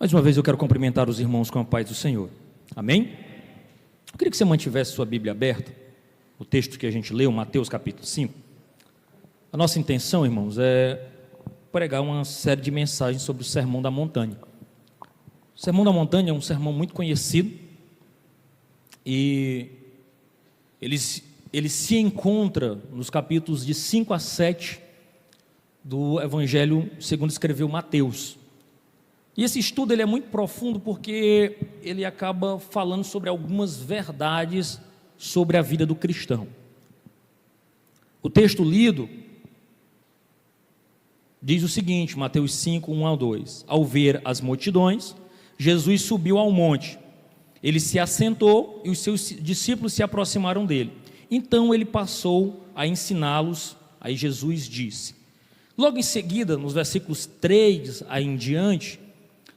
Mais uma vez eu quero cumprimentar os irmãos com a paz do Senhor. Amém? Eu queria que você mantivesse sua Bíblia aberta, o texto que a gente leu, Mateus capítulo 5. A nossa intenção, irmãos, é pregar uma série de mensagens sobre o Sermão da Montanha. O Sermão da Montanha é um sermão muito conhecido e ele se encontra nos capítulos de 5 a 7 do Evangelho segundo escreveu Mateus. E esse estudo ele é muito profundo porque ele acaba falando sobre algumas verdades sobre a vida do cristão. O texto lido diz o seguinte, Mateus 5, 1 ao 2. Ao ver as multidões, Jesus subiu ao monte. Ele se assentou e os seus discípulos se aproximaram dele. Então ele passou a ensiná-los. Aí Jesus disse. Logo em seguida, nos versículos 3 aí em diante,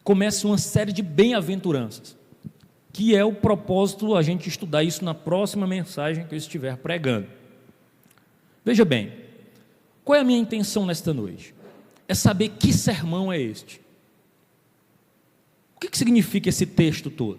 começa uma série de bem-aventuranças, que é o propósito a gente estudar isso na próxima mensagem que eu estiver pregando. Veja bem, qual é a minha intenção nesta noite? É saber que sermão é este. O que significa esse texto todo?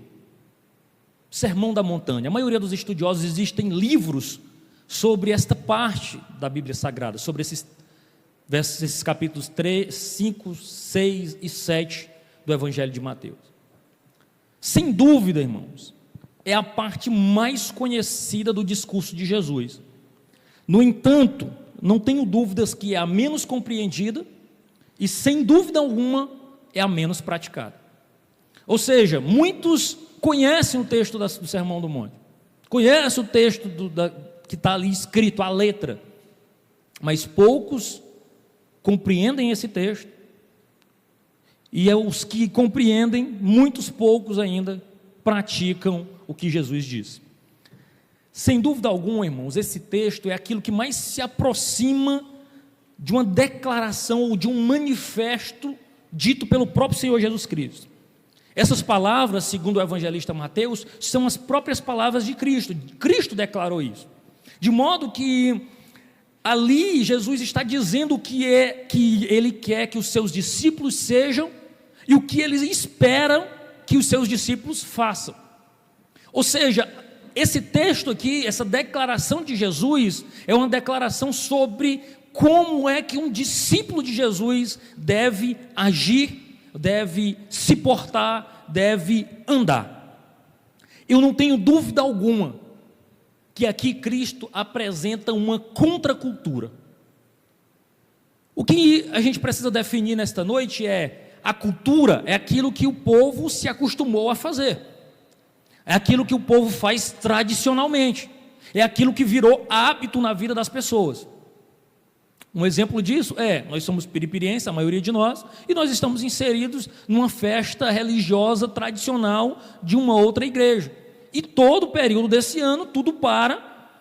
Sermão da Montanha. A maioria dos estudiosos, existem livros sobre esta parte da Bíblia Sagrada, sobre esses capítulos 3, 5, 6 e 7 do Evangelho de Mateus. Sem dúvida, irmãos, é a parte mais conhecida do discurso de Jesus. No entanto, não tenho dúvidas que é a menos compreendida e, sem dúvida alguma, é a menos praticada. Ou seja, muitos conhecem o texto do Sermão do Monte, conhecem o texto que está ali escrito, a letra, mas poucos compreendem esse texto, e os que compreendem, muitos poucos ainda praticam o que Jesus disse. Sem dúvida alguma, irmãos, esse texto é aquilo que mais se aproxima de uma declaração ou de um manifesto dito pelo próprio Senhor Jesus Cristo. Essas palavras, segundo o evangelista Mateus, são as próprias palavras de Cristo. Cristo declarou isso. De modo que ali Jesus está dizendo o que ele quer que os seus discípulos sejam e o que eles esperam que os seus discípulos façam. Ou seja, esse texto aqui, essa declaração de Jesus, é uma declaração sobre como é que um discípulo de Jesus deve agir, deve se portar, deve andar. Eu não tenho dúvida alguma que aqui Cristo apresenta uma contracultura. O que a gente precisa definir nesta noite é: a cultura é aquilo que o povo se acostumou a fazer, é aquilo que o povo faz tradicionalmente, é aquilo que virou hábito na vida das pessoas. Um exemplo disso nós somos piripirienses, a maioria de nós, e nós estamos inseridos numa festa religiosa tradicional de uma outra igreja. E todo o período desse ano, tudo para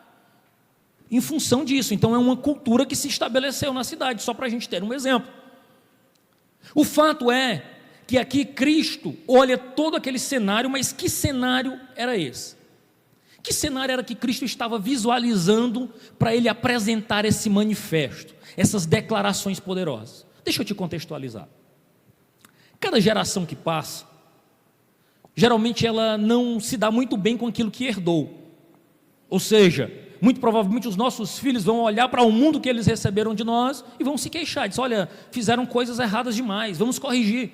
em função disso. Então é uma cultura que se estabeleceu na cidade, só para a gente ter um exemplo. O fato é que aqui Cristo olha todo aquele cenário, mas que cenário era esse? Que cenário era que Cristo estava visualizando para ele apresentar esse manifesto, essas declarações poderosas? Deixa eu te contextualizar. Cada geração que passa, geralmente ela não se dá muito bem com aquilo que herdou. Ou seja, muito provavelmente os nossos filhos vão olhar para o mundo que eles receberam de nós e vão se queixar, dizer: olha, fizeram coisas erradas demais, vamos corrigir.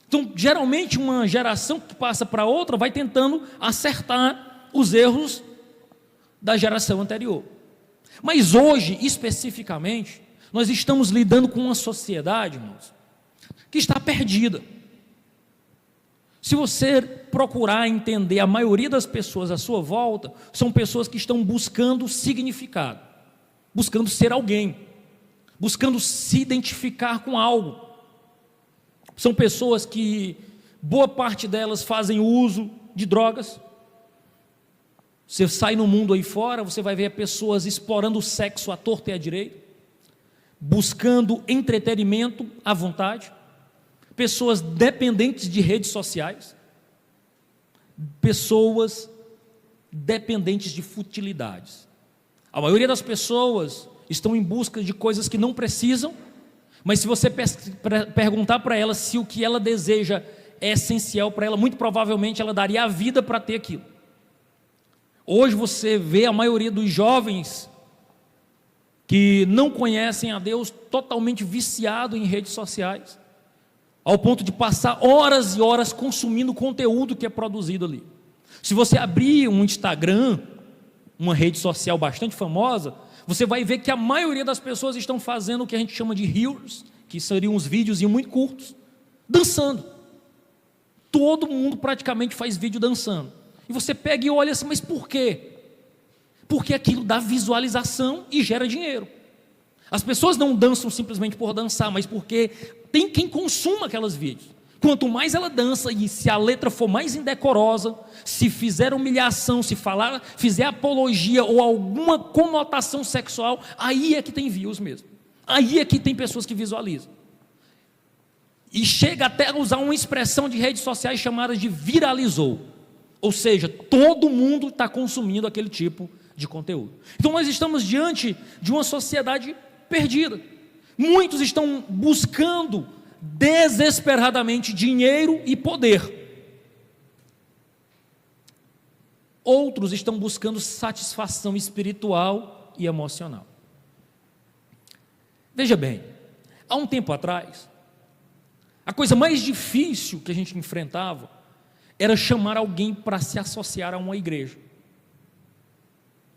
Então, geralmente uma geração que passa para outra vai tentando acertar os erros da geração anterior. Mas hoje, especificamente, nós estamos lidando com uma sociedade, irmãos, que está perdida. Se você procurar entender, a maioria das pessoas à sua volta são pessoas que estão buscando significado, buscando ser alguém, buscando se identificar com algo. São pessoas que, boa parte delas, fazem uso de drogas. Você sai no mundo aí fora, você vai ver pessoas explorando o sexo à torta e à direita, buscando entretenimento à vontade, pessoas dependentes de redes sociais, pessoas dependentes de futilidades. A maioria das pessoas estão em busca de coisas que não precisam, mas se você perguntar para ela se o que ela deseja é essencial para ela, muito provavelmente ela daria a vida para ter aquilo. Hoje você vê a maioria dos jovens que não conhecem a Deus totalmente viciado em redes sociais, ao ponto de passar horas e horas consumindo o conteúdo que é produzido ali. Se você abrir um Instagram, uma rede social bastante famosa, você vai ver que a maioria das pessoas estão fazendo o que a gente chama de reels, que seriam uns vídeos muito curtos, dançando. Todo mundo praticamente faz vídeo dançando. E você pega e olha assim, mas por quê? Porque aquilo dá visualização e gera dinheiro. As pessoas não dançam simplesmente por dançar, mas porque tem quem consuma aquelas vídeos. Quanto mais ela dança, e se a letra for mais indecorosa, se fizer humilhação, se fizer apologia ou alguma conotação sexual, aí é que tem views mesmo. Aí é que tem pessoas que visualizam. E chega até a usar uma expressão de redes sociais chamada de viralizou. Ou seja, todo mundo está consumindo aquele tipo de conteúdo. Então nós estamos diante de uma sociedade perdida. Muitos estão buscando desesperadamente dinheiro e poder. Outros estão buscando satisfação espiritual e emocional. Veja bem, há um tempo atrás, a coisa mais difícil que a gente enfrentava era chamar alguém para se associar a uma igreja.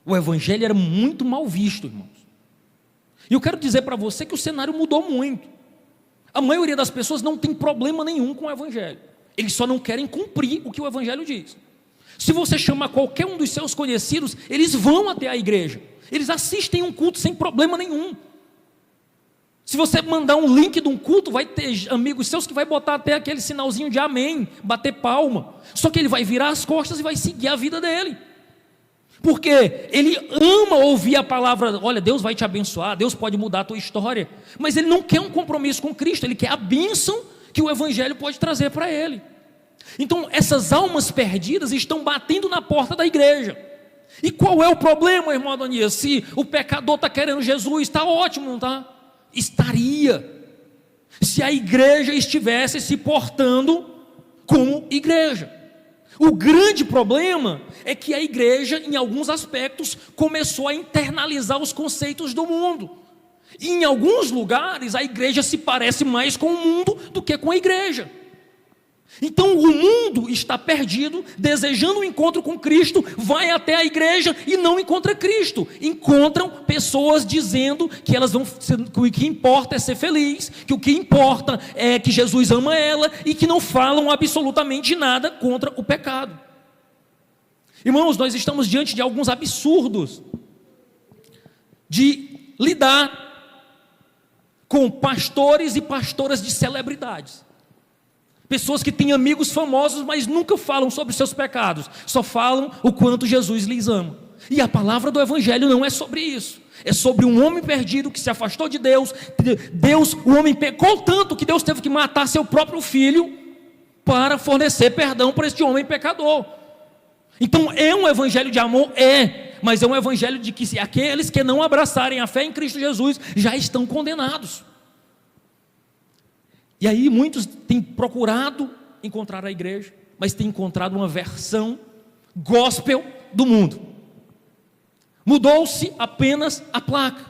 O evangelho era muito mal visto, irmãos. E eu quero dizer para você que o cenário mudou muito. A maioria das pessoas não tem problema nenhum com o evangelho. Eles só não querem cumprir o que o evangelho diz. Se você chamar qualquer um dos seus conhecidos, eles vão até a igreja. Eles assistem um culto sem problema nenhum. Se você mandar um link de um culto, vai ter amigos seus que vai botar até aquele sinalzinho de amém, bater palma. Só que ele vai virar as costas e vai seguir a vida dele. Porque ele ama ouvir a palavra, olha, Deus vai te abençoar, Deus pode mudar a tua história. Mas ele não quer um compromisso com Cristo, ele quer a bênção que o evangelho pode trazer para ele. Então essas almas perdidas estão batendo na porta da igreja. E qual é o problema, irmão Adonias? Se o pecador está querendo Jesus, está ótimo, não está? Estaria, se a igreja estivesse se portando como igreja. O grande problema é que a igreja, em alguns aspectos, começou a internalizar os conceitos do mundo. E em alguns lugares, a igreja se parece mais com o mundo do que com a igreja. Então o mundo está perdido, desejando um encontro com Cristo, vai até a igreja e não encontra Cristo. Encontram pessoas dizendo que o que importa é ser feliz, que o que importa é que Jesus ama ela e que não falam absolutamente nada contra o pecado. Irmãos, nós estamos diante de alguns absurdos de lidar com pastores e pastoras de celebridades. Pessoas que têm amigos famosos, mas nunca falam sobre seus pecados, só falam o quanto Jesus lhes ama. E a palavra do evangelho não é sobre isso. É sobre um homem perdido que se afastou de Deus. O homem pecou tanto que Deus teve que matar seu próprio filho para fornecer perdão para este homem pecador. Então é um evangelho de amor? Mas é um evangelho de que aqueles que não abraçarem a fé em Cristo Jesus já estão condenados. E aí muitos têm procurado encontrar a igreja, mas têm encontrado uma versão gospel do mundo. Mudou-se apenas a placa.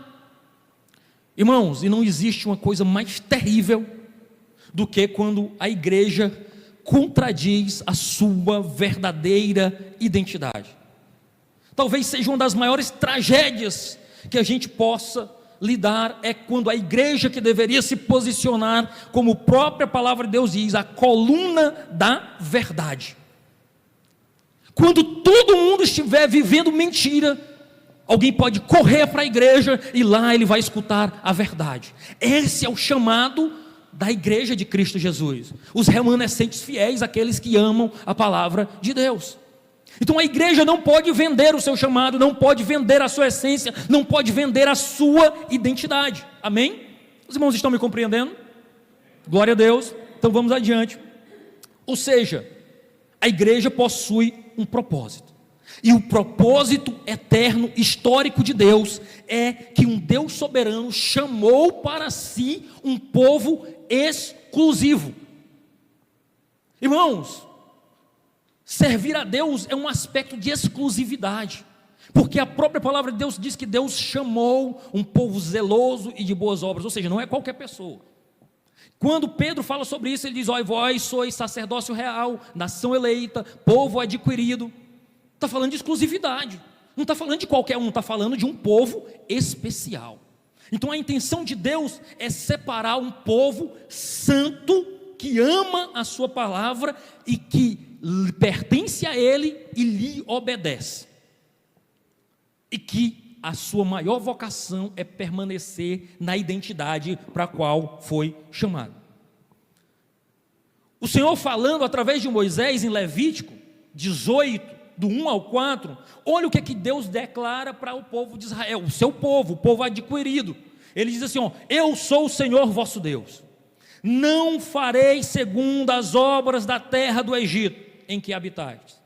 Irmãos, e não existe uma coisa mais terrível do que quando a igreja contradiz a sua verdadeira identidade. Talvez seja uma das maiores tragédias que a gente possa lidar, é quando a igreja, que deveria se posicionar como a própria palavra de Deus diz, a coluna da verdade, quando todo mundo estiver vivendo mentira, alguém pode correr para a igreja e lá ele vai escutar a verdade. Esse é o chamado da igreja de Cristo Jesus, os remanescentes fiéis, aqueles que amam a palavra de Deus. Então a igreja não pode vender o seu chamado, não pode vender a sua essência, não pode vender a sua identidade. Amém? Os irmãos estão me compreendendo? Glória a Deus. Então vamos adiante. Ou seja, a igreja possui um propósito. E o propósito eterno, histórico de Deus é que um Deus soberano chamou para si um povo exclusivo. Irmãos, servir a Deus é um aspecto de exclusividade, porque a própria palavra de Deus diz que Deus chamou um povo zeloso e de boas obras, ou seja, não é qualquer pessoa. Quando Pedro fala sobre isso, ele diz: ó, vós sois sacerdócio real, nação eleita, povo adquirido. Está falando de exclusividade, não está falando de qualquer um, está falando de um povo especial. Então a intenção de Deus é separar um povo santo, que ama a sua palavra e que pertence a Ele e lhe obedece, e que a sua maior vocação é permanecer na identidade para a qual foi chamado. O Senhor falando através de Moisés em Levítico 18, do 1 ao 4, olha o que Deus declara para o povo de Israel, o seu povo, o povo adquirido. Ele diz assim: ó, eu sou o Senhor vosso Deus, não farei segundo as obras da terra do Egito em que habitais,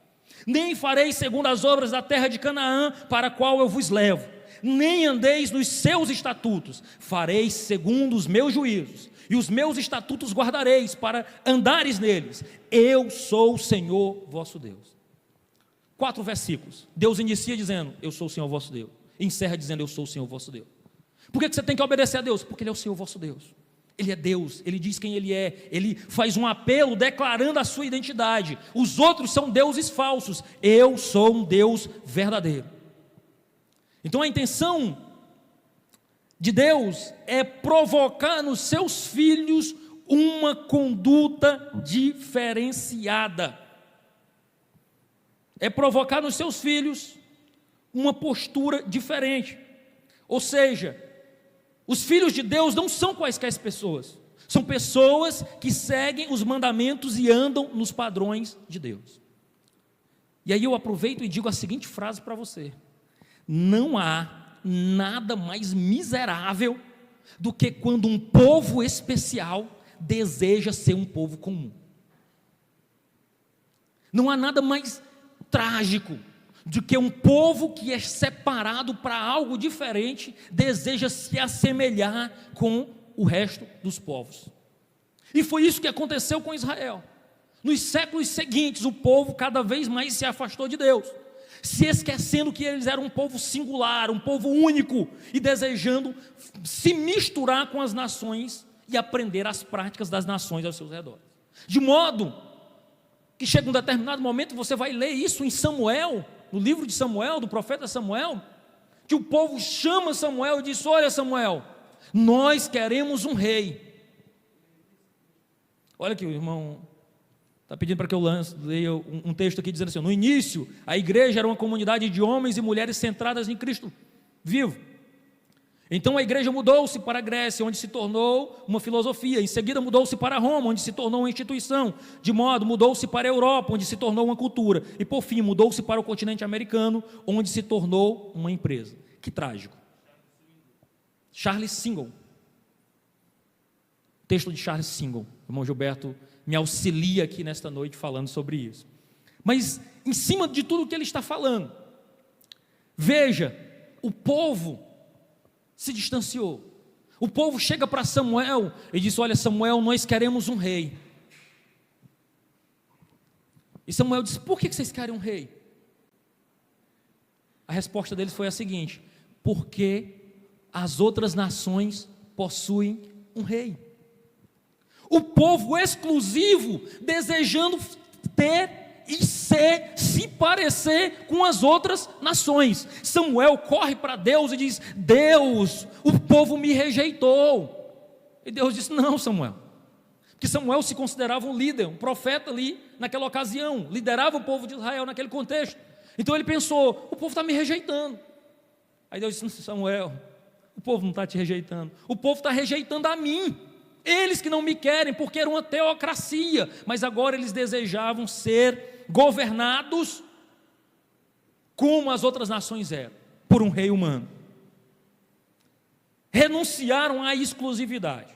nem farei segundo as obras da terra de Canaã, para a qual eu vos levo, nem andeis nos seus estatutos, fareis segundo os meus juízos, e os meus estatutos guardareis, para andares neles. Eu sou o Senhor vosso Deus. 4 versículos. Deus inicia dizendo: eu sou o Senhor vosso Deus. Encerra dizendo: eu sou o Senhor vosso Deus. Por que você tem que obedecer a Deus? Porque Ele é o Senhor vosso Deus. Ele é Deus, Ele diz quem Ele é, Ele faz um apelo declarando a sua identidade. Os outros são deuses falsos, eu sou um Deus verdadeiro. Então a intenção de Deus é provocar nos seus filhos uma conduta diferenciada, é provocar nos seus filhos uma postura diferente. Ou seja, os filhos de Deus não são quaisquer pessoas, são pessoas que seguem os mandamentos e andam nos padrões de Deus. E aí eu aproveito e digo a seguinte frase para você: não há nada mais miserável do que quando um povo especial deseja ser um povo comum. Não há nada mais trágico do que um povo que é separado para algo diferente, deseja se assemelhar com o resto dos povos. E foi isso que aconteceu com Israel. Nos séculos seguintes, o povo cada vez mais se afastou de Deus, se esquecendo que eles eram um povo singular, um povo único, e desejando se misturar com as nações e aprender as práticas das nações ao seu redor. De modo que chega um determinado momento, você vai ler isso em Samuel, no livro de Samuel, do profeta Samuel, que o povo chama Samuel e diz: olha, Samuel, nós queremos um rei. Olha aqui, o irmão está pedindo para que eu leia um texto aqui dizendo assim: no início, a igreja era uma comunidade de homens e mulheres centradas em Cristo vivo. Então a igreja mudou-se para a Grécia, onde se tornou uma filosofia. Em seguida mudou-se para Roma, onde se tornou uma instituição. De modo, mudou-se para a Europa, onde se tornou uma cultura. E por fim, mudou-se para o continente americano, onde se tornou uma empresa. Que trágico. Charles Singer. Texto de Charles Singer. O irmão Gilberto me auxilia aqui nesta noite falando sobre isso. Mas em cima de tudo que ele está falando, veja, o povo se distanciou. O povo chega para Samuel e diz: olha, Samuel, nós queremos um rei. E Samuel diz: por que vocês querem um rei? A resposta deles foi a seguinte: porque as outras nações possuem um rei. O povo exclusivo desejando ter e se parecer com as outras nações. Samuel corre para Deus e diz: Deus, o povo me rejeitou. E Deus disse: não, Samuel, porque Samuel se considerava um líder, um profeta ali naquela ocasião, liderava o povo de Israel naquele contexto. Então ele pensou: o povo está me rejeitando. Aí Deus disse: Samuel, o povo não está te rejeitando, o povo está rejeitando a mim. Eles que não me querem, porque era uma teocracia, mas agora eles desejavam ser governados como as outras nações eram, por um rei humano. Renunciaram à exclusividade.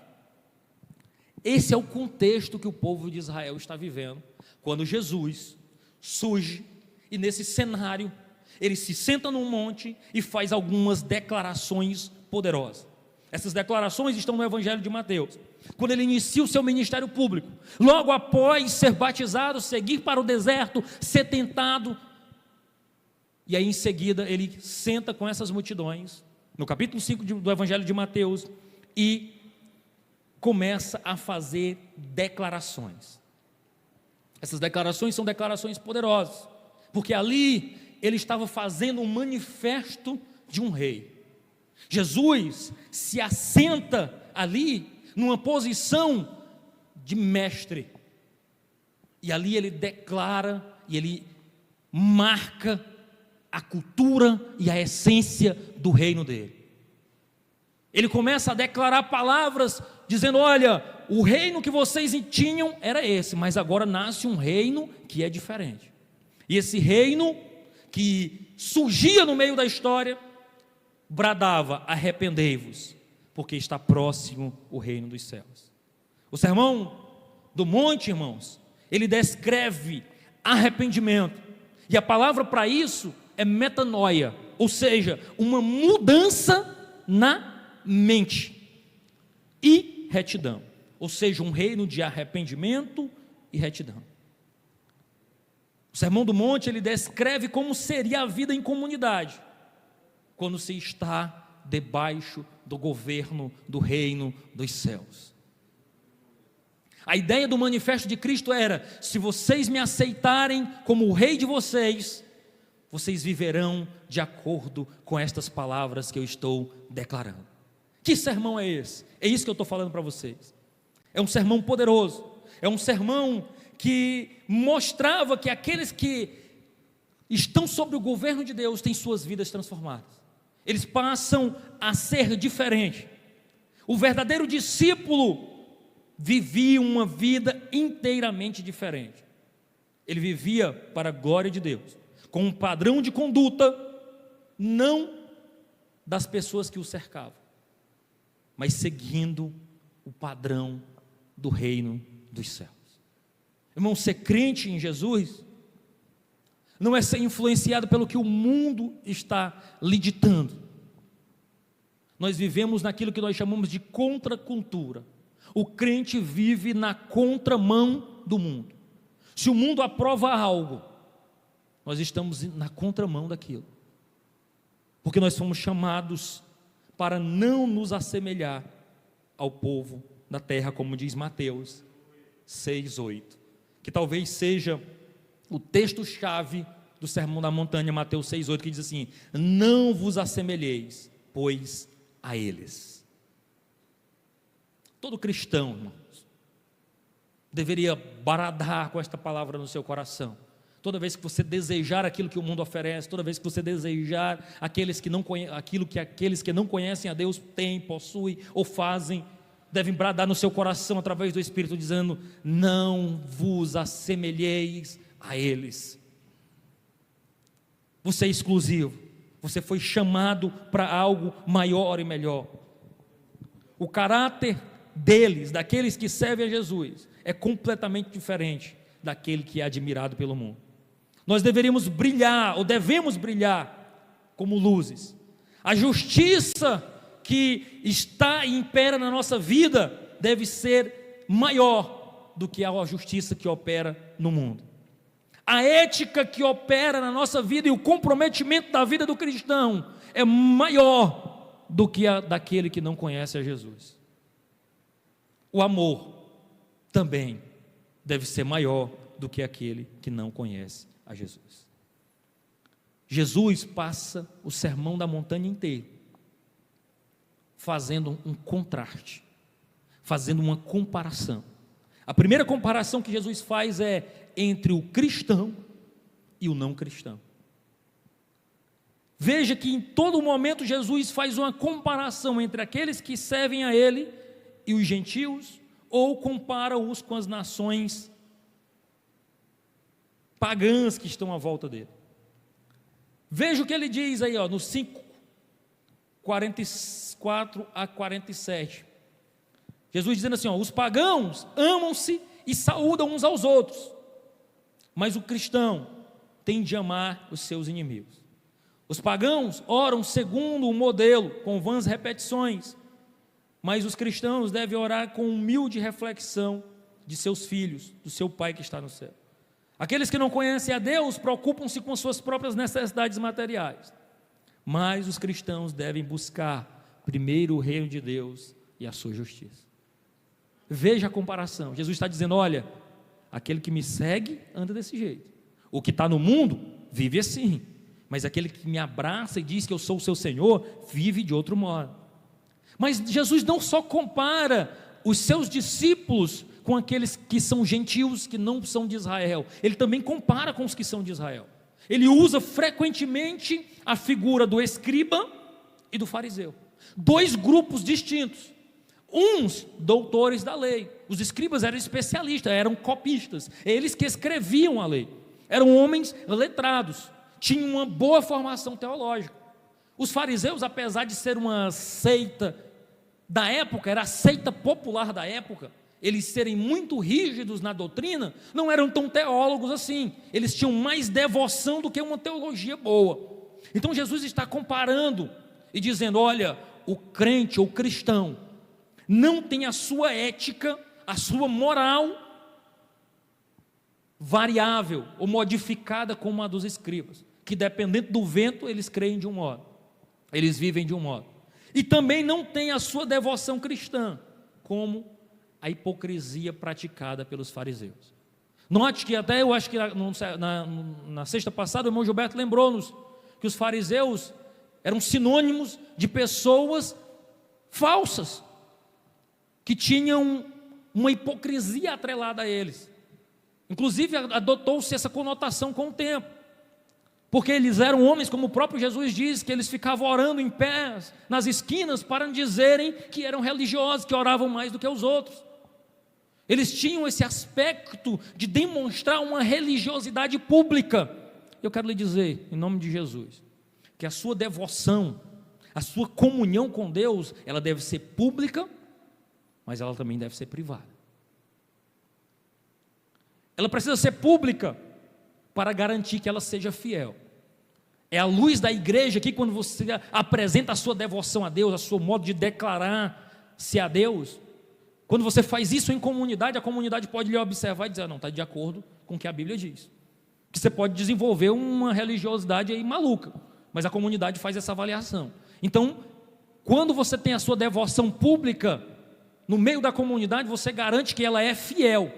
Esse é o contexto que o povo de Israel está vivendo, quando Jesus surge, e nesse cenário, ele se senta num monte e faz algumas declarações poderosas. Essas declarações estão no Evangelho de Mateus. Quando ele inicia o seu ministério público, logo após ser batizado, seguir para o deserto, ser tentado, e aí em seguida ele senta com essas multidões, no capítulo 5 do Evangelho de Mateus, e começa a fazer declarações. Essas declarações são declarações poderosas, porque ali ele estava fazendo um manifesto de um rei. Jesus se assenta ali numa posição de mestre, e ali ele declara e ele marca a cultura e a essência do reino dele. Ele começa a declarar palavras dizendo: olha, o reino que vocês tinham era esse, mas agora nasce um reino que é diferente. E esse reino que surgia no meio da história bradava: arrependei-vos, porque está próximo o reino dos céus. O sermão do monte, irmãos, ele descreve arrependimento, e a palavra para isso é metanoia, ou seja, uma mudança na mente, e retidão, ou seja, um reino de arrependimento e retidão. O sermão do monte, ele descreve como seria a vida em comunidade, quando se está debaixo do governo do reino dos céus. A ideia do manifesto de Cristo era: se vocês me aceitarem como o rei de vocês, vocês viverão de acordo com estas palavras que eu estou declarando. Que sermão é esse? É isso que eu estou falando para vocês. É um sermão poderoso, é um sermão que mostrava que aqueles que estão sob o governo de Deus têm suas vidas transformadas. Eles passam a ser diferentes. O verdadeiro discípulo vivia uma vida inteiramente diferente. Ele vivia para a glória de Deus, com um padrão de conduta, não das pessoas que o cercavam, mas seguindo o padrão do reino dos céus. Irmão, ser crente em Jesus não é ser influenciado pelo que o mundo está lhe ditando. Nós vivemos naquilo que nós chamamos de contracultura. O crente vive na contramão do mundo. Se o mundo aprova algo, nós estamos na contramão daquilo, porque nós fomos chamados para não nos assemelhar ao povo da terra, como diz Mateus 6:8, que talvez seja o texto-chave do Sermão da Montanha, Mateus 6:8, que diz assim: não vos assemelheis, pois, a eles. Todo cristão, irmãos, deveria bradar com esta palavra no seu coração. Toda vez que você desejar aquilo que o mundo oferece, toda vez que você desejar aquilo que aqueles que não conhecem a Deus têm, possuem ou fazem, devem bradar no seu coração através do Espírito, dizendo: não vos assemelheis a eles. Você é exclusivo, você foi chamado para algo maior e melhor. O caráter deles, daqueles que servem a Jesus, é completamente diferente daquele que é admirado pelo mundo. Nós deveríamos brilhar, ou devemos brilhar, como luzes. A justiça que está e impera na nossa vida deve ser maior do que a justiça que opera no mundo. A ética que opera na nossa vida e o comprometimento da vida do cristão é maior do que a daquele que não conhece a Jesus. O amor também deve ser maior do que aquele que não conhece a Jesus. Jesus passa o sermão da montanha inteiro fazendo um contraste, fazendo uma comparação. A primeira comparação que Jesus faz é entre o cristão e o não cristão. Veja que em todo momento Jesus faz uma comparação entre aqueles que servem a Ele e os gentios, ou compara-os com as nações pagãs que estão à volta dele. Veja o que ele diz aí, no 5:44 a 47. Jesus dizendo assim: os pagãos amam-se e saúdam uns aos outros, mas o cristão tem de amar os seus inimigos. Os pagãos oram segundo o modelo, com vãs repetições, mas os cristãos devem orar com humilde reflexão de seus filhos, do seu Pai que está no céu. Aqueles que não conhecem a Deus preocupam-se com suas próprias necessidades materiais, mas os cristãos devem buscar primeiro o reino de Deus e a sua justiça. Veja a comparação. Jesus está dizendo: olha, aquele que me segue anda desse jeito, o que está no mundo vive assim, mas aquele que me abraça e diz que eu sou o seu Senhor vive de outro modo. Mas Jesus não só compara os seus discípulos com aqueles que são gentios, que não são de Israel, ele também compara com os que são de Israel. Ele usa frequentemente a figura do escriba e do fariseu, dois grupos distintos. Uns doutores da lei, os escribas eram especialistas, eram copistas, eles que escreviam a lei, eram homens letrados, tinham uma boa formação teológica. Os fariseus, apesar de ser uma seita da época, era a seita popular da época, eles serem muito rígidos na doutrina, não eram tão teólogos assim, eles tinham mais devoção do que uma teologia boa. Então Jesus está comparando e dizendo: olha, o crente ou cristão não tem a sua ética, a sua moral variável ou modificada como a dos escribas, que dependendo do vento eles creem de um modo, eles vivem de um modo, e também não tem a sua devoção cristã, como a hipocrisia praticada pelos fariseus. Note que até, eu acho que na sexta passada o irmão Gilberto lembrou-nos que os fariseus eram sinônimos de pessoas falsas, que tinham uma hipocrisia atrelada a eles. Inclusive adotou-se essa conotação com o tempo, porque eles eram homens, como o próprio Jesus diz, que eles ficavam orando em pé nas esquinas para dizerem que eram religiosos, que oravam mais do que os outros. Eles tinham esse aspecto de demonstrar uma religiosidade pública. Eu quero lhe dizer, em nome de Jesus, que a sua devoção, a sua comunhão com Deus, ela deve ser pública, mas ela também deve ser privada. Ela precisa ser pública para garantir que ela seja fiel. É a luz da igreja que, quando você apresenta a sua devoção a Deus, a seu modo de declarar-se a Deus, quando você faz isso em comunidade, a comunidade pode lhe observar e dizer: não, está de acordo com o que a Bíblia diz. Que você pode desenvolver uma religiosidade aí maluca, mas a comunidade faz essa avaliação. Então, quando você tem a sua devoção pública no meio da comunidade, você garante que ela é fiel.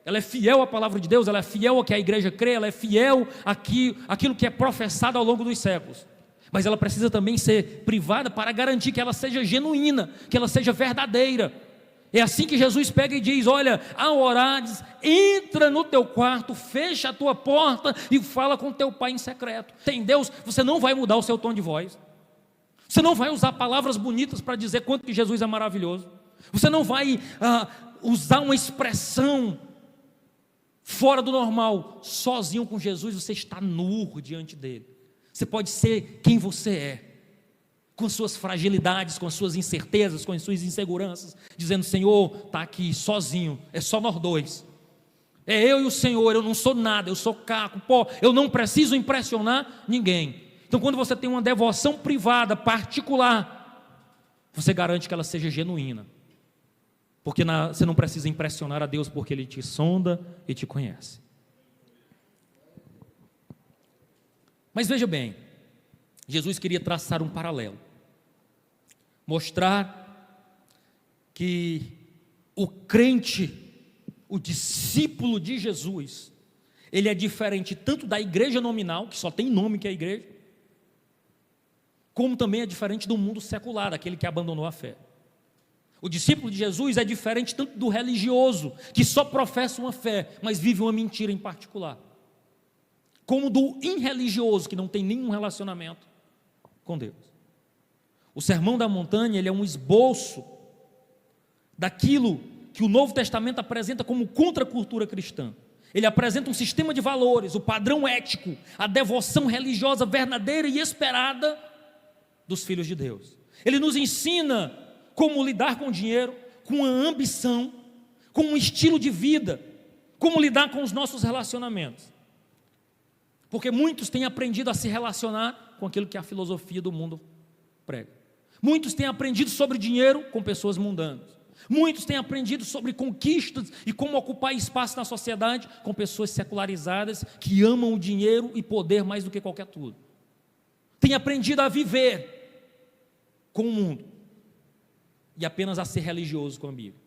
Ela é fiel à palavra de Deus, ela é fiel ao que a igreja crê, ela é fiel àquilo que é professado ao longo dos séculos. Mas ela precisa também ser privada para garantir que ela seja genuína, que ela seja verdadeira. É assim que Jesus pega e diz: olha, ao orares, entra no teu quarto, fecha a tua porta e fala com teu pai em secreto. Tem Deus, você não vai mudar o seu tom de voz, você não vai usar palavras bonitas para dizer quanto que Jesus é maravilhoso, você não vai usar uma expressão fora do normal. Sozinho com Jesus você está nu diante dele. Você pode ser quem você é, com as suas fragilidades, com as suas incertezas, com as suas inseguranças, dizendo: Senhor, está aqui sozinho, é só nós dois, é eu e o Senhor, eu não sou nada, eu sou caco, pó, eu não preciso impressionar ninguém. Então, quando você tem uma devoção privada, particular, você garante que ela seja genuína, porque você não precisa impressionar a Deus, porque Ele te sonda e te conhece. Mas veja bem, Jesus queria traçar um paralelo, mostrar que o crente, o discípulo de Jesus, ele é diferente tanto da igreja nominal, que só tem nome que é a igreja, como também é diferente do mundo secular, aquele que abandonou a fé. O discípulo de Jesus é diferente tanto do religioso, que só professa uma fé, mas vive uma mentira em particular, como do irreligioso, que não tem nenhum relacionamento com Deus. O Sermão da Montanha, ele é um esboço daquilo que o Novo Testamento apresenta como contracultura cristã. Ele apresenta um sistema de valores, o padrão ético, a devoção religiosa verdadeira e esperada dos filhos de Deus. Ele nos ensina como lidar com o dinheiro, com a ambição, com um estilo de vida, como lidar com os nossos relacionamentos. Porque muitos têm aprendido a se relacionar com aquilo que a filosofia do mundo prega. Muitos têm aprendido sobre dinheiro com pessoas mundanas. Muitos têm aprendido sobre conquistas e como ocupar espaço na sociedade com pessoas secularizadas que amam o dinheiro e poder mais do que qualquer tudo. Têm aprendido a viver com o mundo e apenas a ser religioso com a Bíblia.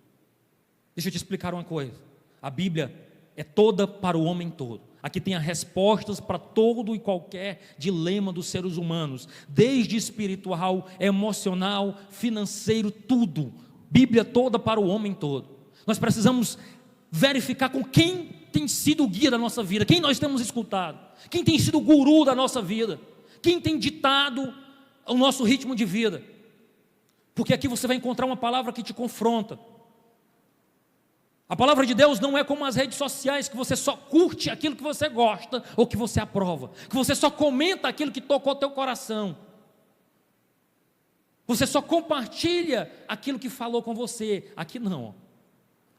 Deixa eu te explicar uma coisa. A Bíblia é toda para o homem todo. Aqui tem as respostas para todo e qualquer dilema dos seres humanos, desde espiritual, emocional, financeiro, tudo. Bíblia toda para o homem todo. Nós precisamos verificar com quem tem sido o guia da nossa vida, quem nós temos escutado, quem tem sido o guru da nossa vida, quem tem ditado o nosso ritmo de vida. Porque aqui você vai encontrar uma palavra que te confronta. A palavra de Deus não é como as redes sociais, que você só curte aquilo que você gosta ou que você aprova, que você só comenta aquilo que tocou o teu coração, você só compartilha aquilo que falou com você. Aqui não,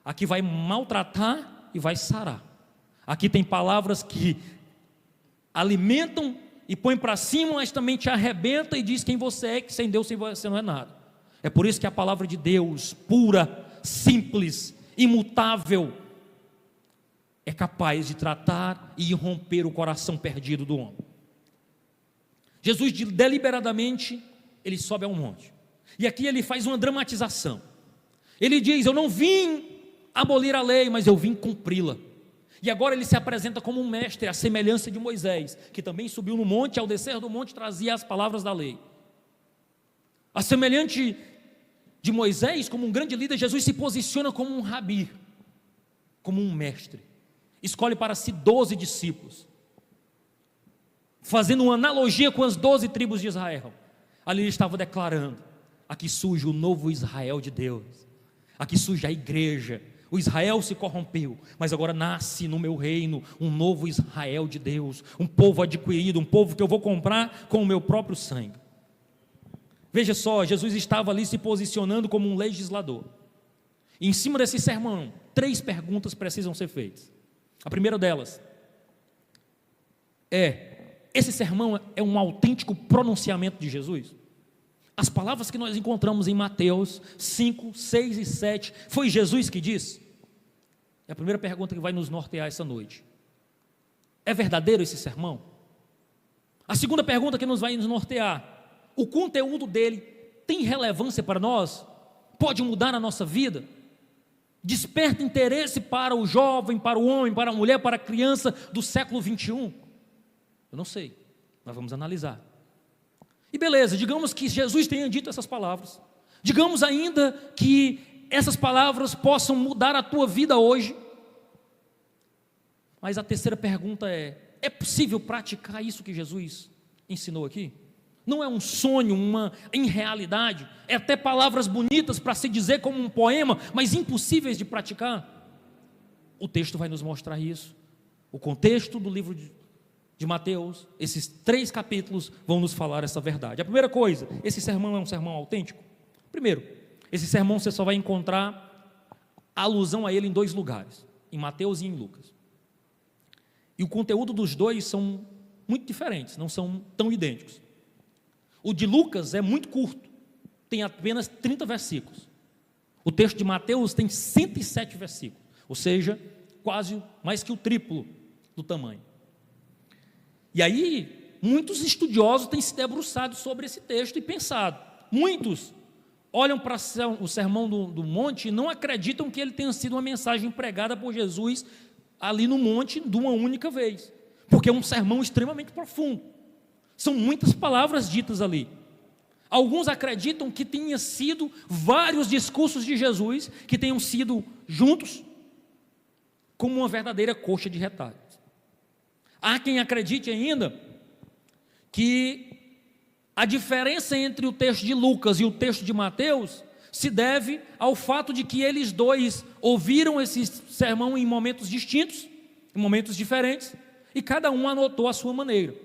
aqui vai maltratar e vai sarar. Aqui tem palavras que alimentam e põem para cima, mas também te arrebenta e diz quem você é, que sem Deus você não é nada. É por isso que a palavra de Deus, pura, simples, imutável, é capaz de tratar e romper o coração perdido do homem. Jesus deliberadamente, ele sobe a um monte, e aqui ele faz uma dramatização. Ele diz: eu não vim abolir a lei, mas eu vim cumpri-la. E agora ele se apresenta como um mestre, à semelhança de Moisés, que também subiu no monte, ao descer do monte trazia as palavras da lei. A semelhante de Moisés, como um grande líder, Jesus se posiciona como um rabi, como um mestre. Escolhe para si 12 discípulos, fazendo uma analogia com as 12 tribos de Israel. Ali ele estava declarando: aqui surge o novo Israel de Deus, aqui surge a igreja. O Israel se corrompeu, mas agora nasce no meu reino um novo Israel de Deus, um povo adquirido, um povo que eu vou comprar com o meu próprio sangue. Veja só, Jesus estava ali se posicionando como um legislador. E em cima desse sermão, 3 perguntas precisam ser feitas. A primeira delas é: esse sermão é um autêntico pronunciamento de Jesus? As palavras que nós encontramos em Mateus 5, 6 e 7, foi Jesus que disse? É a primeira pergunta que vai nos nortear essa noite. É verdadeiro esse sermão? A segunda pergunta que nos vai nos nortear: o conteúdo dele tem relevância para nós? Pode mudar a nossa vida? Desperta interesse para o jovem, para o homem, para a mulher, para a criança do século 21? Eu não sei, nós vamos analisar. E beleza, digamos que Jesus tenha dito essas palavras, digamos ainda que essas palavras possam mudar a tua vida hoje, mas a terceira pergunta é possível praticar isso que Jesus ensinou aqui? Não é um sonho, uma irrealidade, é até palavras bonitas para se dizer como um poema, mas impossíveis de praticar? O texto vai nos mostrar isso. O contexto do livro de Mateus, esses 3 capítulos vão nos falar essa verdade. A primeira coisa, esse sermão é um sermão autêntico? Primeiro, esse sermão você só vai encontrar alusão a ele em 2 lugares, em Mateus e em Lucas. E o conteúdo dos 2 são muito diferentes, não são tão idênticos. O de Lucas é muito curto, tem apenas 30 versículos. O texto de Mateus tem 107 versículos, ou seja, quase mais que o triplo do tamanho. E aí, muitos estudiosos têm se debruçado sobre esse texto e pensado. Muitos olham para o sermão do monte e não acreditam que ele tenha sido uma mensagem pregada por Jesus ali no monte de uma única vez, porque é um sermão extremamente profundo. São muitas palavras ditas ali. Alguns acreditam que tenha sido vários discursos de Jesus que tenham sido juntos como uma verdadeira coxa de retalhos. Há quem acredite ainda que a diferença entre o texto de Lucas e o texto de Mateus se deve ao fato de que eles 2 ouviram esse sermão em momentos distintos, em momentos diferentes, e cada um anotou a sua maneira,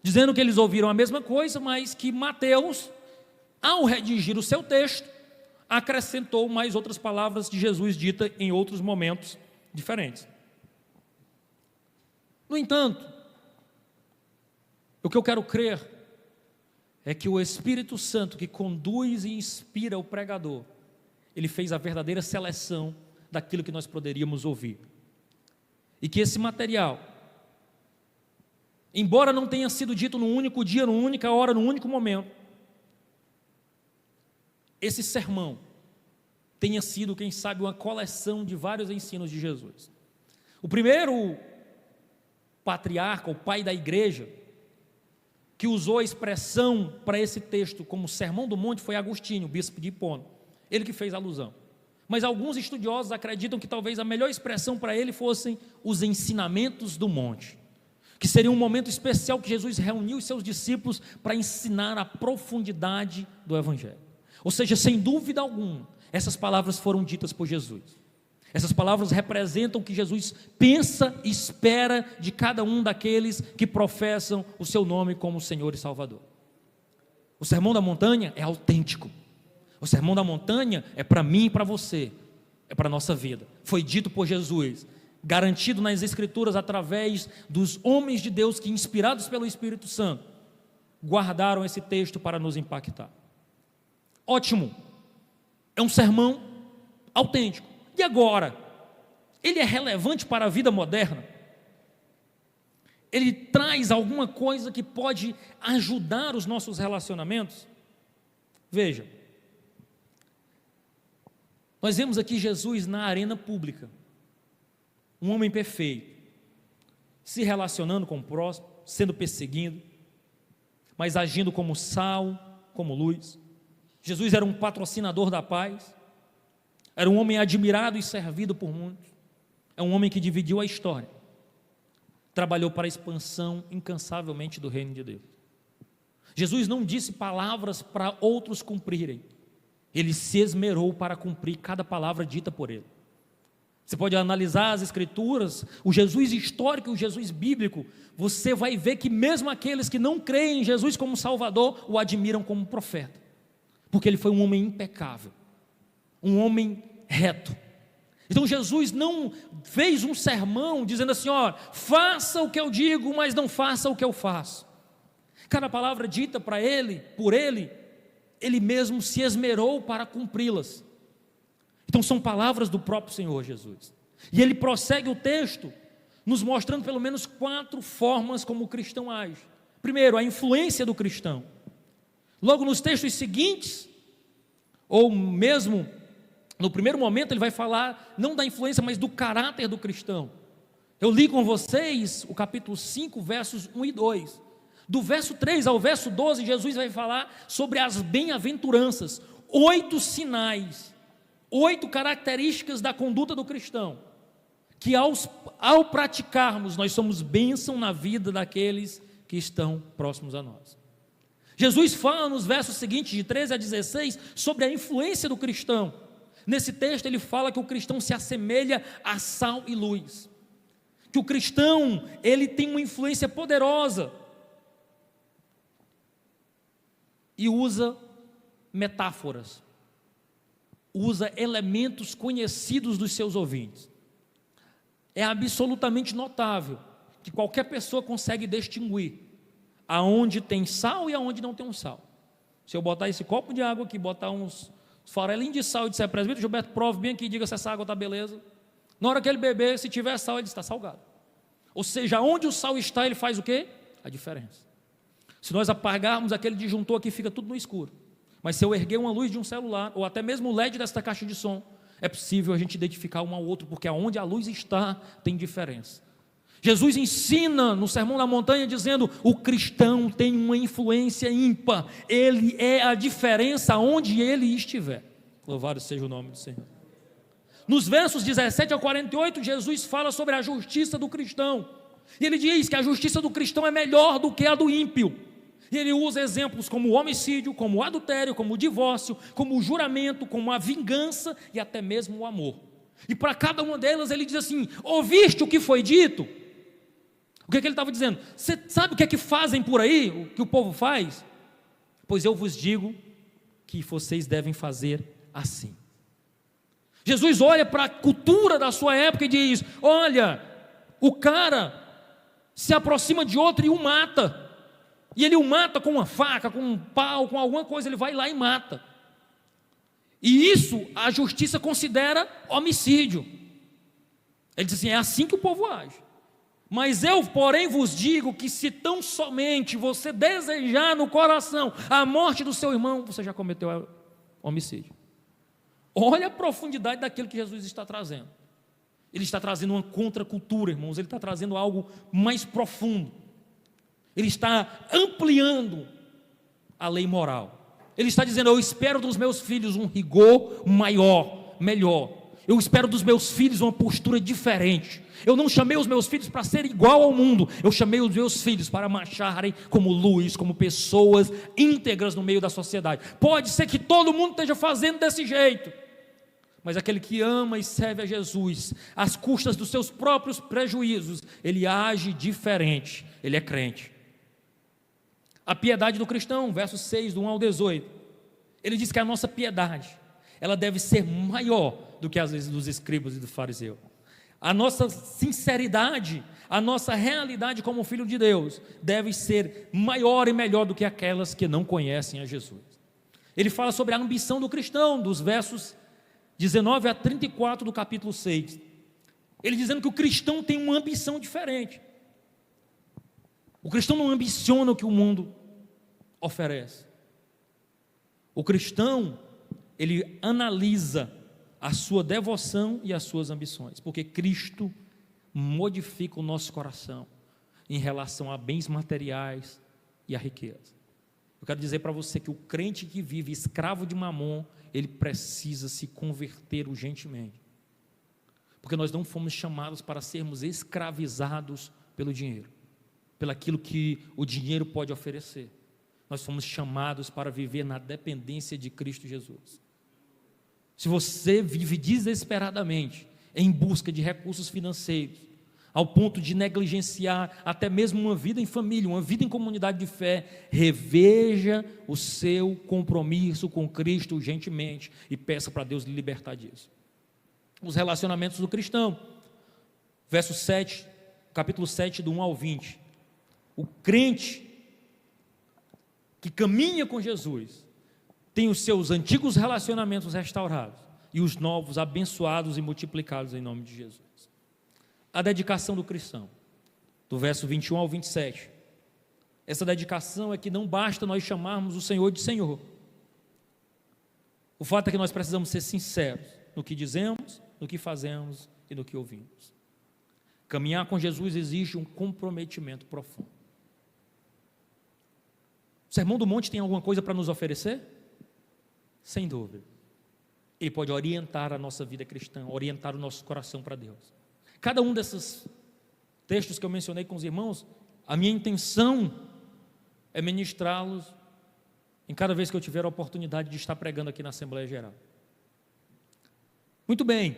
dizendo que eles ouviram a mesma coisa, mas que Mateus, ao redigir o seu texto, acrescentou mais outras palavras de Jesus dita em outros momentos diferentes. No entanto, o que eu quero crer é que o Espírito Santo, que conduz e inspira o pregador, ele fez a verdadeira seleção daquilo que nós poderíamos ouvir. E que esse material, embora não tenha sido dito num único dia, numa única hora, num único momento, esse sermão tenha sido, quem sabe, uma coleção de vários ensinos de Jesus. O primeiro patriarca, o pai da igreja, que usou a expressão para esse texto como Sermão do Monte foi Agostinho, bispo de Hipona, ele que fez alusão. Mas alguns estudiosos acreditam que talvez a melhor expressão para ele fossem os ensinamentos do monte, que seria um momento especial que Jesus reuniu os seus discípulos para ensinar a profundidade do Evangelho. Ou seja, sem dúvida alguma, essas palavras foram ditas por Jesus. Essas palavras representam o que Jesus pensa e espera de cada um daqueles que professam o seu nome como Senhor e Salvador. O Sermão da Montanha é autêntico. O Sermão da Montanha é para mim e para você, é para a nossa vida. Foi dito por Jesus, garantido nas Escrituras através dos homens de Deus que, inspirados pelo Espírito Santo, guardaram esse texto para nos impactar. Ótimo, é um sermão autêntico. E agora? Ele é relevante para a vida moderna? Ele traz alguma coisa que pode ajudar os nossos relacionamentos? Veja, nós vemos aqui Jesus na arena pública, um homem perfeito, se relacionando com o próximo, sendo perseguido, mas agindo como sal, como luz. Jesus era um patrocinador da paz, era um homem admirado e servido por muitos, é um homem que dividiu a história, trabalhou para a expansão incansavelmente do reino de Deus. Jesus não disse palavras para outros cumprirem, ele se esmerou para cumprir cada palavra dita por ele. Você pode analisar as Escrituras, o Jesus histórico e o Jesus bíblico, você vai ver que mesmo aqueles que não creem em Jesus como Salvador, o admiram como profeta, porque ele foi um homem impecável, um homem reto. Então Jesus não fez um sermão dizendo assim, ó, faça o que eu digo, mas não faça o que eu faço. Cada palavra dita para ele, por ele, ele mesmo se esmerou para cumpri-las. Então são palavras do próprio Senhor Jesus. E ele prossegue o texto, nos mostrando pelo menos 4 formas como o cristão age. Primeiro, a influência do cristão. Logo nos textos seguintes, ou mesmo no primeiro momento, ele vai falar não da influência, mas do caráter do cristão. Eu li com vocês o capítulo 5, versos 1 e 2. Do verso 3 ao verso 12, Jesus vai falar sobre as bem-aventuranças, 8 sinais, 8 características da conduta do cristão, que ao praticarmos, nós somos bênção na vida daqueles que estão próximos a nós. Jesus fala nos versos seguintes, de 13 a 16, sobre a influência do cristão. Nesse texto ele fala que o cristão se assemelha a sal e luz, que o cristão, ele tem uma influência poderosa, e usa metáforas, usa elementos conhecidos dos seus ouvintes. É absolutamente notável que qualquer pessoa consegue distinguir aonde tem sal e aonde não tem um sal. Se eu botar esse copo de água aqui, botar uns farelinhos de sal e disser, presbítero Gilberto, prove bem aqui, diga se essa água está beleza. Na hora que ele beber, se tiver sal, ele está salgado. Ou seja, onde o sal está, ele faz o quê? A diferença. Se nós apagarmos aquele disjuntor aqui, fica tudo no escuro. Mas se eu erguer uma luz de um celular, ou até mesmo o LED desta caixa de som, é possível a gente identificar um ao outro, porque aonde a luz está, tem diferença. Jesus ensina no Sermão da Montanha, dizendo, o cristão tem uma influência ímpar, ele é a diferença onde ele estiver. Louvado seja o nome do Senhor. Nos versos 17 a 48, Jesus fala sobre a justiça do cristão, e ele diz que a justiça do cristão é melhor do que a do ímpio. E ele usa exemplos como o homicídio, como o adultério, como o divórcio, como o juramento, como a vingança e até mesmo o amor. E para cada uma delas ele diz assim, ouviste o que foi dito? O que ele estava dizendo? Você sabe o que é que fazem por aí, o que o povo faz? Pois eu vos digo que vocês devem fazer assim. Jesus olha para a cultura da sua época e diz, olha, o cara se aproxima de outro e o mata. e ele o mata com uma faca, com um pau, com alguma coisa, ele vai lá e mata. E isso a justiça considera homicídio. Ele diz assim: é assim que o povo age. Mas eu, porém, vos digo que se tão somente você desejar no coração a morte do seu irmão, você já cometeu homicídio. Olha a profundidade daquilo que Jesus está trazendo. Ele está trazendo uma contracultura, irmãos. Ele está trazendo algo mais profundo. Ele está ampliando a lei moral. Ele está dizendo: eu espero dos meus filhos um rigor maior, melhor. Eu espero dos meus filhos uma postura diferente. Eu não chamei os meus filhos para ser igual ao mundo. Eu chamei os meus filhos para marcharem como luz, como pessoas íntegras no meio da sociedade. Pode ser que todo mundo esteja fazendo desse jeito, mas aquele que ama e serve a Jesus, às custas dos seus próprios prejuízos, ele age diferente, ele é crente. A piedade do cristão, versos 6, do 1 ao 18, ele diz que a nossa piedade, ela deve ser maior do que às vezes dos escribas e do fariseu. A nossa sinceridade, a nossa realidade como filho de Deus, deve ser maior e melhor do que aquelas que não conhecem a Jesus. Ele fala sobre a ambição do cristão, dos versos 19 a 34 do capítulo 6. Ele dizendo que o cristão tem uma ambição diferente. O cristão não ambiciona o que o mundo oferece. O cristão, ele analisa a sua devoção e as suas ambições, porque Cristo modifica o nosso coração em relação a bens materiais e a riqueza. Eu quero dizer para você que o crente que vive escravo de Mamon, ele precisa se converter urgentemente, porque nós não fomos chamados para sermos escravizados pelo dinheiro, pelaquilo que o dinheiro pode oferecer. Nós fomos chamados para viver na dependência de Cristo Jesus. Se você vive desesperadamente em busca de recursos financeiros, ao ponto de negligenciar até mesmo uma vida em família, uma vida em comunidade de fé, reveja o seu compromisso com Cristo urgentemente e peça para Deus lhe libertar disso. Os relacionamentos do cristão, verso 7, capítulo 7, do 1 ao 20. O crente que caminha com Jesus tem os seus antigos relacionamentos restaurados e os novos abençoados e multiplicados em nome de Jesus. A dedicação do cristão, do verso 21 ao 27. Essa dedicação é que não basta nós chamarmos o Senhor de Senhor. O fato é que nós precisamos ser sinceros no que dizemos, no que fazemos e no que ouvimos. Caminhar com Jesus exige um comprometimento profundo. O Sermão do Monte tem alguma coisa para nos oferecer? Sem dúvida. Ele pode orientar a nossa vida cristã, orientar o nosso coração para Deus. Cada um desses textos que eu mencionei com os irmãos, a minha intenção é ministrá-los em cada vez que eu tiver a oportunidade de estar pregando aqui na Assembleia Geral. Muito bem,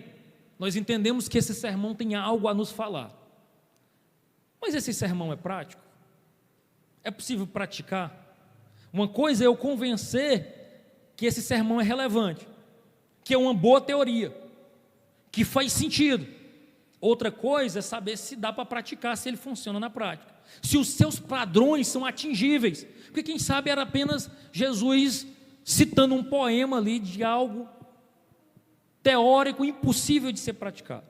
nós entendemos que esse sermão tem algo a nos falar. Mas esse sermão é prático? É possível praticar? Uma coisa é eu convencer que esse sermão é relevante, que é uma boa teoria, que faz sentido. Outra coisa é saber se dá para praticar, se ele funciona na prática, se os seus padrões são atingíveis, porque quem sabe era apenas Jesus citando um poema ali de algo teórico impossível de ser praticado.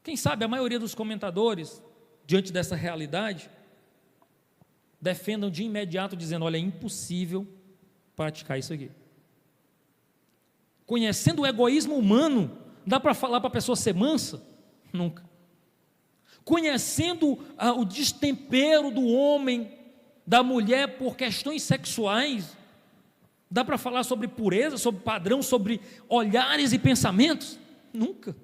Quem sabe a maioria dos comentadores, diante dessa realidade, defendam de imediato dizendo: olha, é impossível praticar isso aqui. Conhecendo o egoísmo humano, dá para falar para a pessoa ser mansa? Nunca. Conhecendo o destempero do homem, da mulher por questões sexuais, dá para falar sobre pureza, sobre padrão, sobre olhares e pensamentos? Nunca.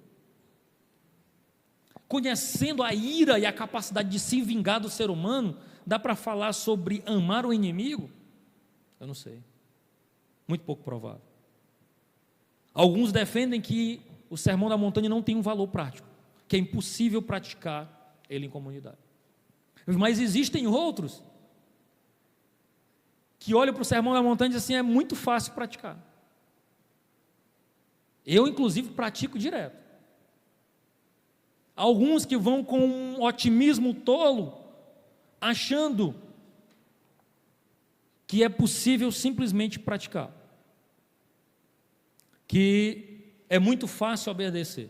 Conhecendo a ira e a capacidade de se vingar do ser humano, dá para falar sobre amar o inimigo? Eu não sei. Muito pouco provável. Alguns defendem que o Sermão da Montanha não tem um valor prático, que é impossível praticar ele em comunidade. Mas existem outros que olham para o Sermão da Montanha e dizem assim: é muito fácil praticar. Eu, inclusive, pratico direto. Alguns que vão com um otimismo tolo, achando que é possível simplesmente praticar, que é muito fácil obedecer.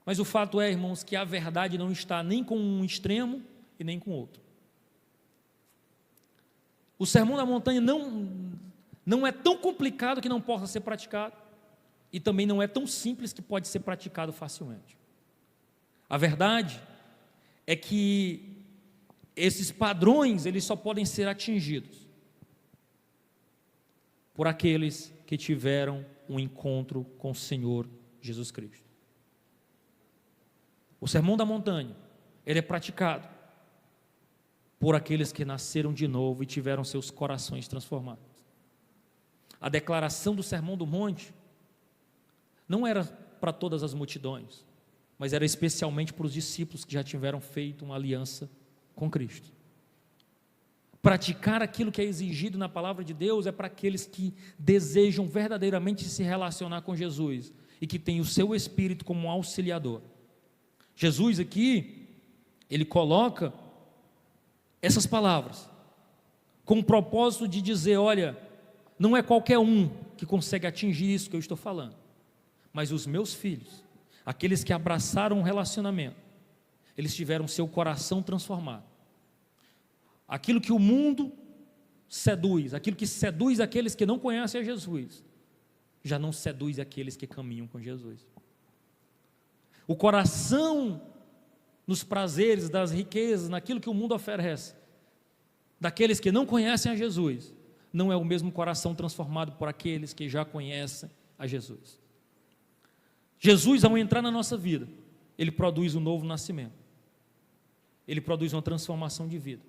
Mas o fato é, irmãos, que a verdade não está nem com um extremo e nem com outro. O Sermão da Montanha não é tão complicado que não possa ser praticado, e também não é tão simples que pode ser praticado facilmente. A verdade é que esses padrões, eles só podem ser atingidos por aqueles que tiveram um encontro com o Senhor Jesus Cristo. O Sermão da Montanha, ele é praticado por aqueles que nasceram de novo e tiveram seus corações transformados. A declaração do Sermão do Monte não era para todas as multidões, mas era especialmente para os discípulos que já tiveram feito uma aliança com Cristo. Praticar aquilo que é exigido na palavra de Deus é para aqueles que desejam verdadeiramente se relacionar com Jesus e que têm o seu Espírito como auxiliador. Jesus aqui, ele coloca essas palavras com o propósito de dizer, olha, não é qualquer um que consegue atingir isso que eu estou falando, mas os meus filhos, aqueles que abraçaram um relacionamento, eles tiveram seu coração transformado. Aquilo que o mundo seduz, aquilo que seduz aqueles que não conhecem a Jesus, já não seduz aqueles que caminham com Jesus. O coração nos prazeres, das riquezas, naquilo que o mundo oferece, daqueles que não conhecem a Jesus, não é o mesmo coração transformado por aqueles que já conhecem a Jesus. Jesus, ao entrar na nossa vida, ele produz um novo nascimento, ele produz uma transformação de vida.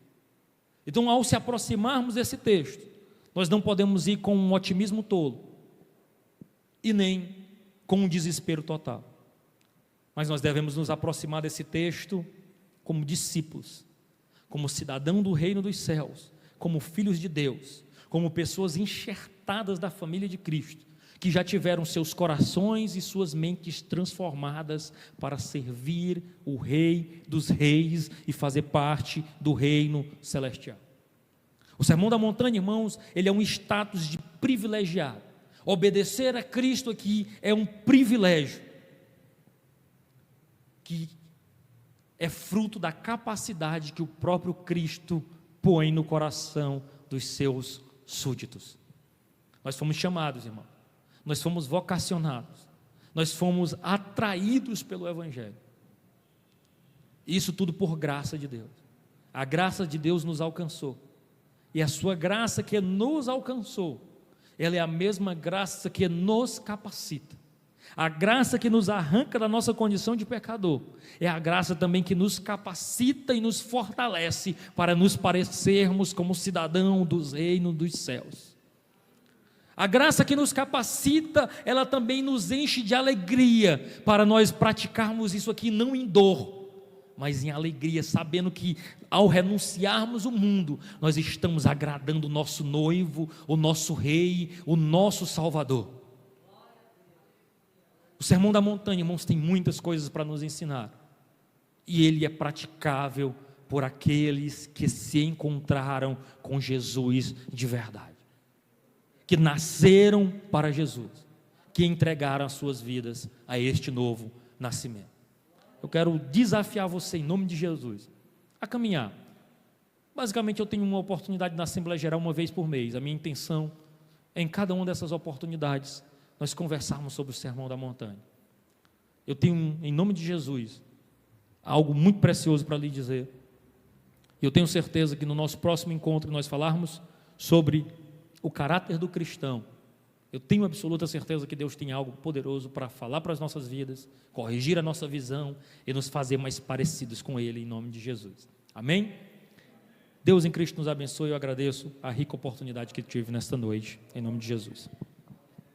Então, ao se aproximarmos desse texto, nós não podemos ir com um otimismo tolo e nem com um desespero total, mas nós devemos nos aproximar desse texto como discípulos, como cidadão do reino dos céus, como filhos de Deus, como pessoas enxertadas da família de Cristo, que já tiveram seus corações e suas mentes transformadas para servir o Rei dos Reis e fazer parte do reino celestial. O Sermão da Montanha, irmãos, ele é um status de privilegiado. Obedecer a Cristo aqui é um privilégio que é fruto da capacidade que o próprio Cristo põe no coração dos seus súditos. Nós fomos chamados, irmão, nós fomos vocacionados, nós fomos atraídos pelo Evangelho. Isso tudo por graça de Deus. A graça de Deus nos alcançou, e a sua graça que nos alcançou, ela é a mesma graça que nos capacita. A graça que nos arranca da nossa condição de pecador é a graça também que nos capacita e nos fortalece para nos parecermos como cidadão dos reinos dos céus. A graça que nos capacita, ela também nos enche de alegria para nós praticarmos isso aqui não em dor, mas em alegria, sabendo que ao renunciarmos o mundo, nós estamos agradando o nosso noivo, o nosso rei, o nosso Salvador. O Sermão da Montanha, irmãos, tem muitas coisas para nos ensinar, e ele é praticável por aqueles que se encontraram com Jesus de verdade, que nasceram para Jesus, que entregaram as suas vidas a este novo nascimento. Eu quero desafiar você, em nome de Jesus, a caminhar. Basicamente, eu tenho uma oportunidade na Assembleia Geral uma vez por mês. A minha intenção é, em cada uma dessas oportunidades, nós conversarmos sobre o Sermão da Montanha. Eu tenho, em nome de Jesus, algo muito precioso para lhe dizer. Eu tenho certeza que no nosso próximo encontro nós falarmos sobre o caráter do cristão. Eu tenho absoluta certeza que Deus tem algo poderoso para falar para as nossas vidas, corrigir a nossa visão e nos fazer mais parecidos com Ele, em nome de Jesus. Amém? Deus em Cristo nos abençoe. Eu agradeço a rica oportunidade que tive nesta noite, em nome de Jesus.